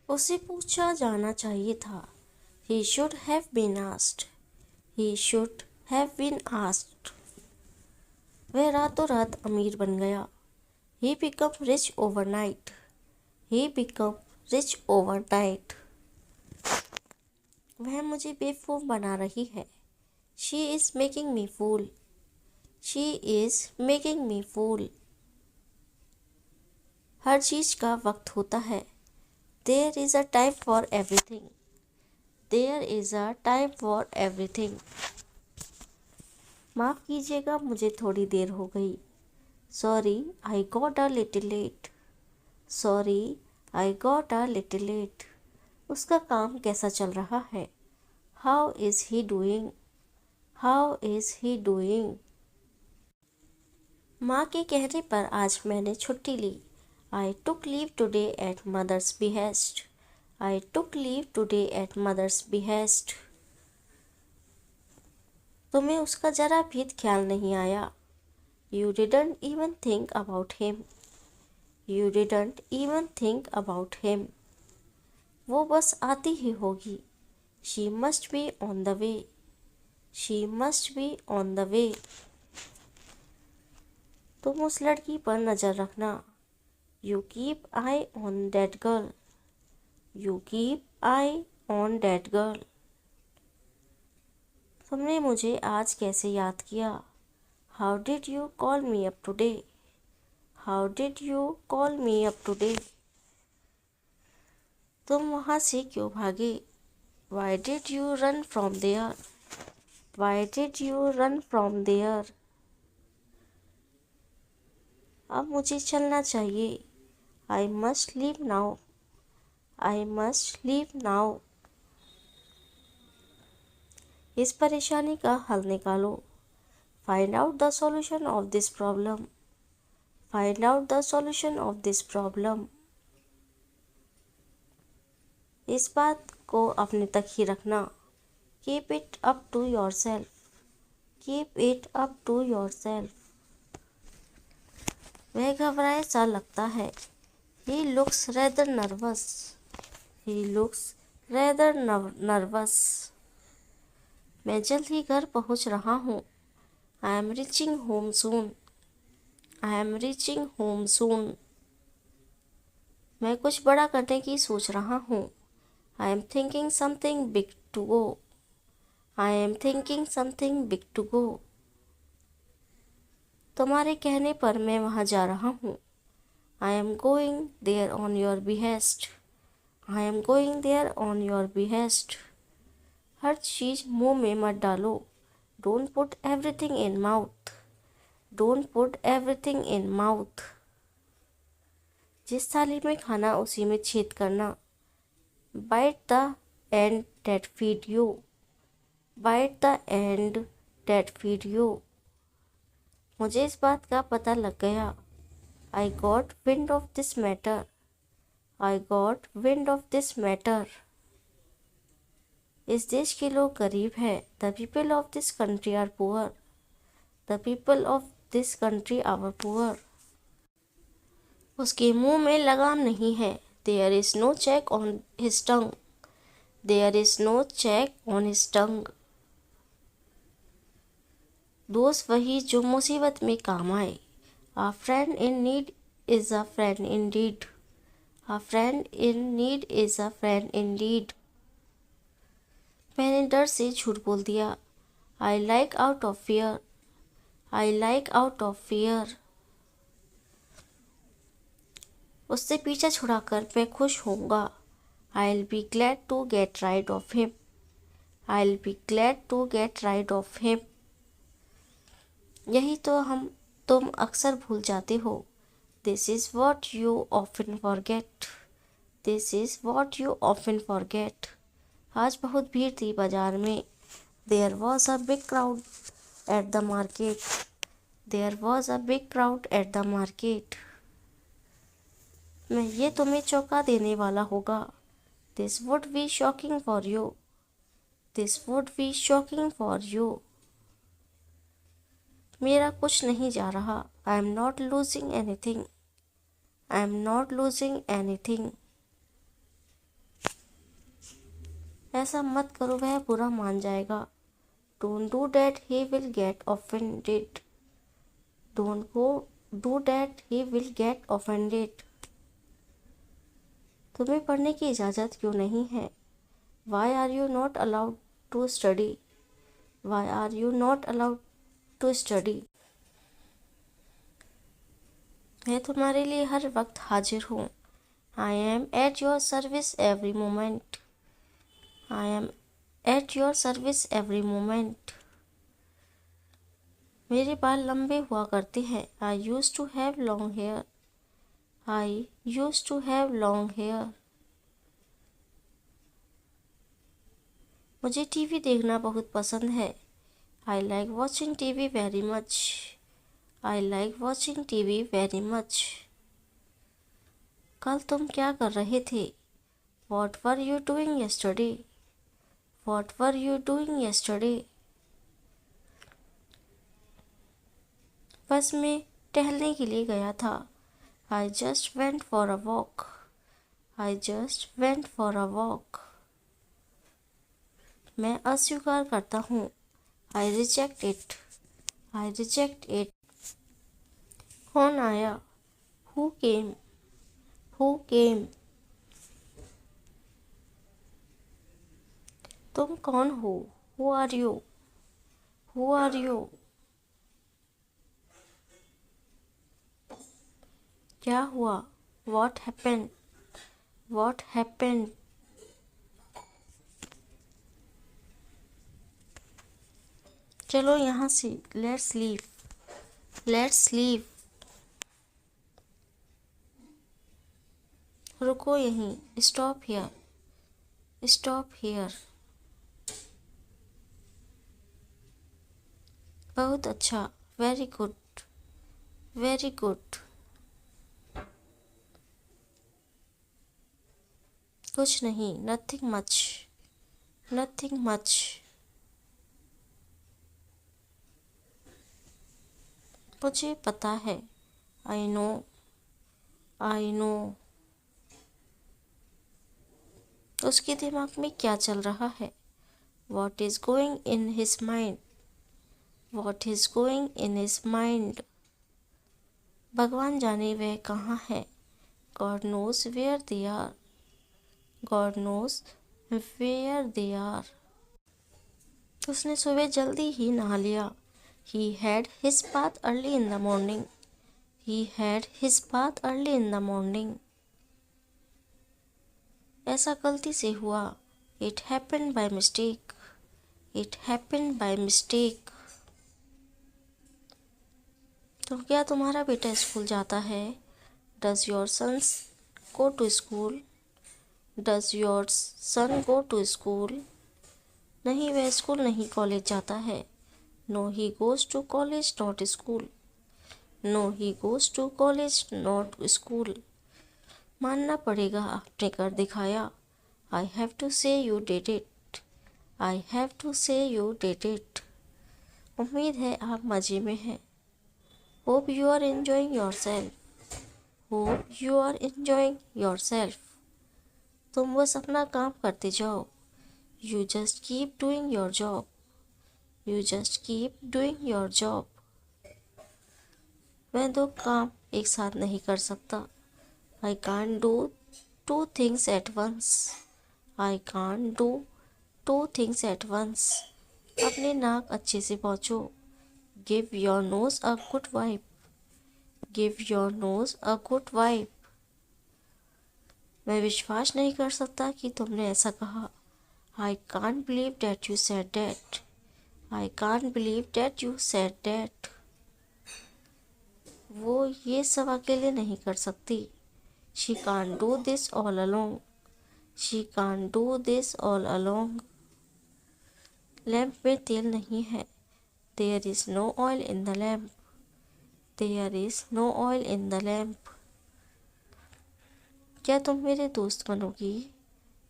उसे पूछा जाना चाहिए था। He should have been asked. He should have been asked. वह रातों रात अमीर बन गया। He became rich overnight. He became rich overnight. वह मुझे बेवकूफ़ बना रही है। She is making me fool. She is making me fool. हर चीज़ का वक्त होता है। There is a time for everything. There is a time for everything. माफ़ कीजिएगा, मुझे थोड़ी देर हो गई। Sorry, I got a little late. Sorry, I got a little late. उसका काम कैसा चल रहा है? How is he doing? How is he doing? माँ के कहने पर आज मैंने छुट्टी ली। I took leave today at mother's behest. I took leave today at mother's behest. तुम्हें उसका जरा भी ख्याल नहीं आया। You didn't even think about him. You didn't even think about him. वो बस आती ही होगी। She must be on the way. She must be on the way. तुम उस लड़की पर नज़र रखना। You keep eye on that girl. You keep eye on that girl. तुमने मुझे आज कैसे याद किया? How did you call me up today? How did you call me up today? तुम वहाँ से क्यों भागे? Why did you run from there? Why did you run from there? अब मुझे चलना चाहिए। I must leave now. I must leave now. इस परेशानी का हल निकालो। Find out the solution of this problem. Find out the solution of this problem. इस बात को अपने तक ही रखना। Keep it up to yourself. Keep it up to yourself. वह घबराए सा लगता है। He looks rather nervous. He looks rather nervous. मैं जल्द ही घर पहुंच रहा हूँ। I am reaching home soon. I am reaching home soon. मैं कुछ बड़ा करने की सोच रहा हूँ। I am thinking something big to go. I am thinking something big to go. तुम्हारे कहने पर मैं वहाँ जा रहा हूँ। I am going there on your behest. I am going there on your behest. हर चीज़ मुंह में मत डालो। Don't put everything in mouth. Don't put everything in mouth. जिस थाली में खाना उसी में छेद करना। Bite the end that feed you. Bite the end that feed you. मुझे इस बात का पता लग गया। I got wind of this matter. I got wind of this matter. इस देश के लोग गरीब हैं। The people of this country are poor. The people of this country are poor. उसके मुंह में लगाम नहीं है। There is no check on his tongue. There is no check on his tongue. दोस्त वही जो मुसीबत में काम आए। A friend in need is a friend indeed. A friend in need is a friend indeed. मैंने डर से झूठ बोल दिया। I like out of fear. I like out of fear. उससे पीछा छुड़ाकर मैं खुश होऊंगा। I'll be glad to get rid of him. I'll be glad to get rid of him. यही तो तुम अक्सर भूल जाते हो। This is what you often forget. This is what you often forget. आज बहुत भीड़ थी बाजार में। There was a big crowd at the market. There was a big crowd at the market. मैं ये तुम्हें चौंका देने वाला होगा। This would be shocking for you. This would be shocking for you. मेरा कुछ नहीं जा रहा। I am not losing anything. I am not losing anything. ऐसा मत करो, वह बुरा मान जाएगा। Don't do that, he will get offended. Don't go do that, he will get offended. तुम्हें पढ़ने की इजाज़त क्यों नहीं है? Why are you not allowed to study? Why are you not allowed to study? मैं तुम्हारे लिए हर वक्त हाजिर हूँ। I am at your service every moment. I am at your service every moment. मेरे बाल लंबे हुआ करते हैं। I used to have long hair. I used to have long hair. मुझे टीवी देखना बहुत पसंद है। I like watching TV very much. I like watching TV very much. कल तुम क्या कर रहे थे? What were you doing yesterday? What were you doing yesterday? बस में टहलने के लिए गया था। I just went for a walk. I just went for a walk. मैं अस्वीकार करता हूँ। I reject it. I reject it. कौन आया? Who came? Who came? तुम कौन हो? Who are you? Who are you? क्या हुआ? What happened? What happened? चलो यहाँ से। Let's leave. Let's leave. रुको यहीं। Stop here. Stop here. बहुत अच्छा। Very good. Very good. कुछ नहीं। Nothing much. Nothing much. मुझे पता है। I know. I know. उसके दिमाग में क्या चल रहा है? What is going in his mind? What is going in his mind? भगवान जाने वह कहाँ है? God knows where they are. God knows where they are. उसने सुबह जल्दी ही नहा लिया। He had his bath early in the morning. He had his bath early in the morning. ऐसा गलती से हुआ। It happened by mistake. It happened by mistake. तो क्या तुम्हारा बेटा स्कूल जाता है? Does your son go to school? Does your son go to school? नहीं, वह स्कूल नहीं कॉलेज जाता है। No, he goes to college, not school. No, he goes to college, not school. मानना पड़ेगा, आपने कर दिखाया। I have to say you did it. I have to say you did it. उम्मीद है आप मज़े में हैं। Hope you are enjoying yourself. Hope you are enjoying yourself. तुम बस अपना काम करते जाओ। You just keep doing your job. You just keep doing your job. मैं दो काम एक साथ नहीं कर सकता। I can't do two things at once. I can't do two things at once. अपने नाक अच्छे से पोंछो। Give your nose a good wipe. Give your nose a good wipe. मैं विश्वास नहीं कर सकता कि तुमने ऐसा कहा। I can't believe that you said that. I can't believe that you said that. वो ये सब अकेले नहीं कर सकती। She can't do this all alone. She can't do this all alone. Lamp में तेल नहीं है। There is no oil in the lamp. There is no oil in the lamp. क्या तुम मेरे दोस्त बनोगी?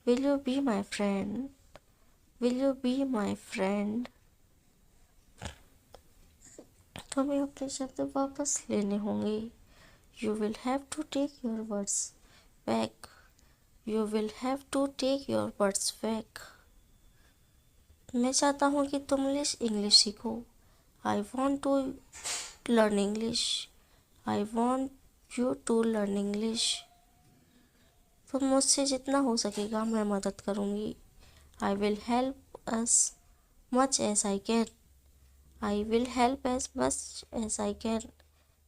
Will you be my friend? Will you be my friend? तुम्हें अपने शब्द वापस लेने होंगे। You will have to take your words back. You will have to take your words back. मैं चाहता हूँ कि तुम इंग्लिश सीखो। I want to learn English. I want you to learn English. तुम मुझसे जितना हो सकेगा मैं मदद करूँगी। I will help as much as I can. I will help as much as I can.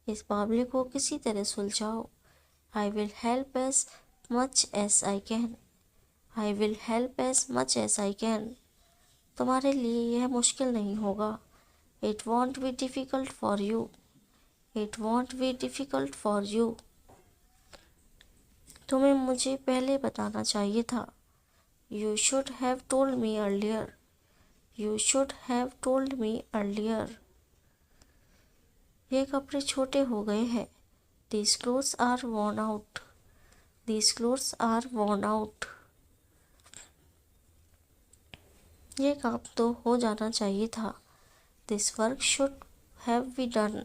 इस मामले को किसी तरह सुलझाओ। I will help as much as I can. I will help as much as I can. तुम्हारे लिए यह मुश्किल नहीं होगा। It won't be difficult for you. It won't be difficult for you. तुम्हें मुझे पहले बताना चाहिए था। You should have told me earlier. You should have told me earlier. ये कपड़े छोटे हो गए हैं। These clothes are worn out. These clothes are worn out. ये काम तो हो जाना चाहिए था। This work should have been done.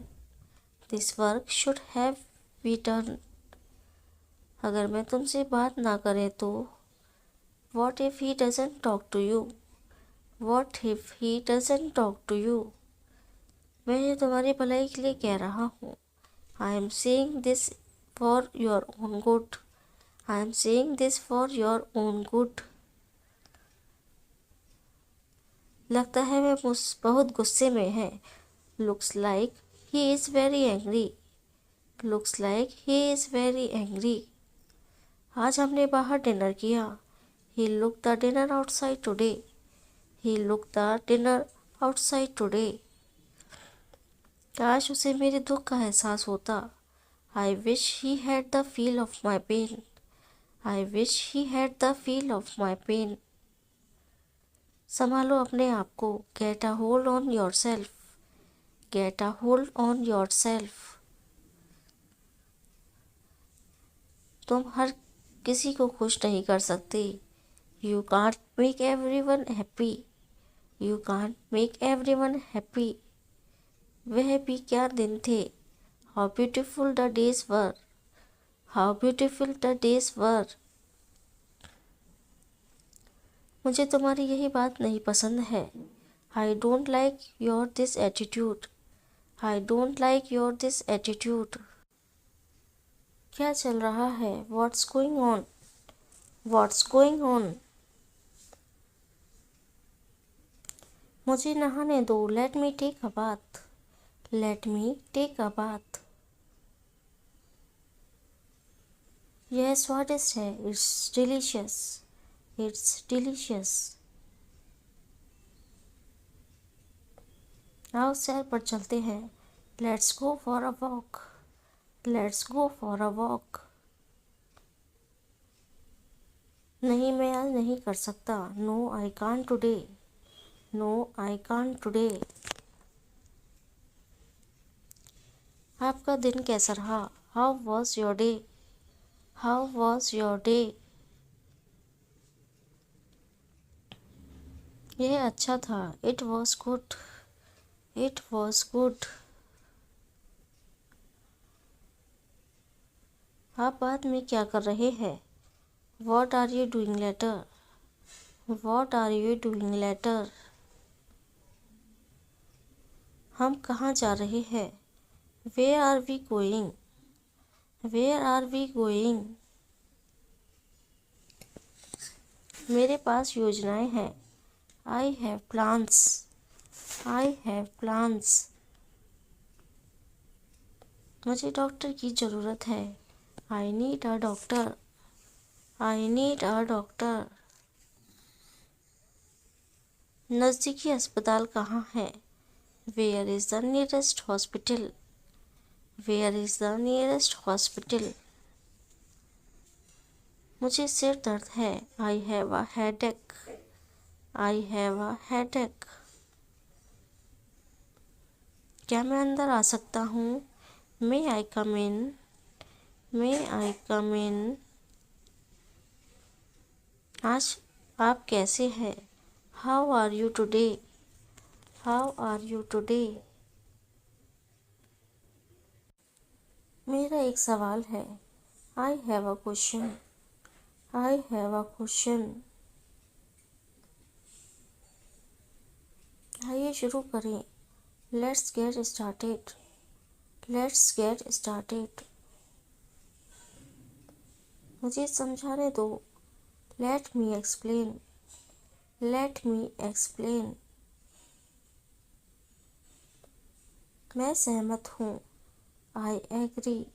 This work should have been done. अगर मैं तुमसे बात ना करे तो What if he doesn't talk to you? What if he doesn't talk to you? मैं ये तुम्हारी भलाई के लिए कह रहा हूँ। I am saying this for your own good. I am saying this for your own good. लगता है वह बहुत गुस्से में है। Looks like he is very angry. Looks like he is very angry. आज हमने बाहर डिनर किया। He looked the dinner outside today. He looked the dinner outside today. काश उसे मेरे दुख का एहसास होता। I wish he had the feel of my pain. I wish he had the feel of my pain. संभालो अपने आप को। Get a hold on yourself. Get a hold on yourself. तुम हर किसी को खुश नहीं कर सकते। You can't make everyone happy. You can't make everyone happy. वह भी क्या दिन थे। How beautiful the days were. How beautiful the days were. मुझे तुम्हारी यही बात नहीं पसंद है। I don't like your this attitude. I don't like your this attitude. क्या चल रहा है? What's going on? What's going on? मुझे नहाने दो। Let me take a bath. Let me take a bath. यह स्वादिष्ट है। It's delicious. It's delicious. आओ सैर पर चलते हैं। Let's go for a walk. Let's go for a walk. नहीं मैं आज नहीं कर सकता। No, I can't today. No, I can't today. आपका दिन कैसा रहा? How was your day? How was your day? यह अच्छा था। It was good. It was good. आप बाद में क्या कर रहे हैं? What are you doing later? What are you doing later? हम कहाँ जा रहे हैं? Where are we going? Where are we going? मेरे पास योजनाएं हैं। I have plans. I have plans. मुझे डॉक्टर की ज़रूरत है। I need a doctor. I need a doctor. नज़दीकी अस्पताल कहाँ है? Where is the nearest hospital? Where is the nearest hospital? मुझे सिर दर्द है। I have a headache. I have a headache. क्या मैं अंदर आ सकता हूँ? May I come in? May I come in? आज आप कैसे हैं? How are you today? How are you today? मेरा एक सवाल है। I have a question. I have a question. आइए शुरू करें। Let's get started. Let's get started. मुझे समझाने दो। Let me explain. Let me explain. मैं सहमत हूँ। I agree.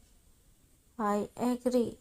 I agree.